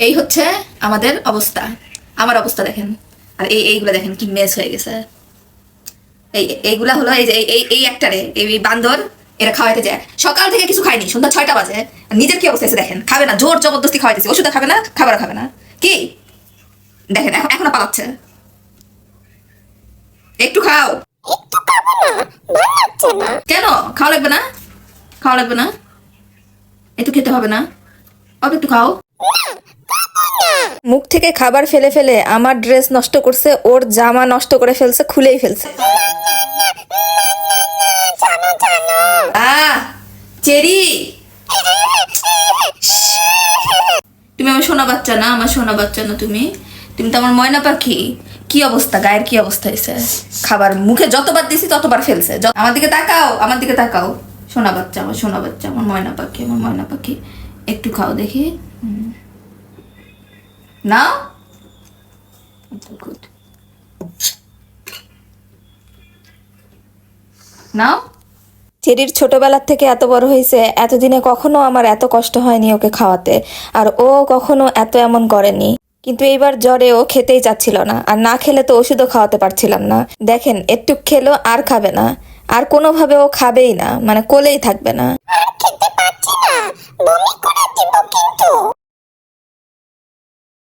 এই হচ্ছে আমাদের অবস্থা। আমার অবস্থা দেখেন, আর এইগুলা দেখেন কি মেস হয়ে গেছে। এইগুলা হলো এই যে এই একটারে এই বান্দর এরা খাওয়াইতে যায়। সকাল থেকে কিছু খায়নি, সন্ধ্যা 6টা বাজে। নিজের কি অবস্থা হয়েছে দেখেন। খাবে না, জোর জবরদস্তি খাওয়াইতেছি। ওষুধ খাবে না, খাবারও খাবে না। কি দেখেন, এখনো পালাচ্ছে। একটু খাও। কেন খাওয়া লাগবে না? খাওয়া লাগবে না, একটু খেতে হবে না? অল্প একটু খাও। মুখ থেকে খাবার ফেলে ফেলে আমার ড্রেস নষ্ট করছে, ওর জামা নষ্ট করে ফেলছে, খুলেই ফেলছে। আহ চেরি, তুমি আমার সোনা বাচ্চা না, আমার সোনা বাচ্চা না। তুমি তুমি তো আমার ময়না পাখি। কি অবস্থা, গায়ের কি অবস্থা হয়েছে? খাবার মুখে যতবার দিছি ততবার ফেলছে। আমার দিকে তাকাও, আমার দিকে তাকাও। সোনা বাচ্চা, আমার সোনা বাচ্চা, আমার ময়না পাখি, আমার ময়না পাখি। একটু খাও দেখি। নাও। গুড। নাও। চেরির ছোটবেলার থেকে এত বড় হয়েছে, এতদিনে কখনো আমার এত কষ্ট হয়নি ওকে খাওয়াতে, আর ও কখনো এত এমন করেনি। কিন্তু এইবার জ্বরে ও খেতেই চাচ্ছিল না, আর না খেলে তো ওষুধও খাওয়াতে পারছিলাম না। দেখেন, একটু খেলো আর খাবে না, আর কোনোভাবে ও খাবেই না, মানে কোলেই থাকবে না।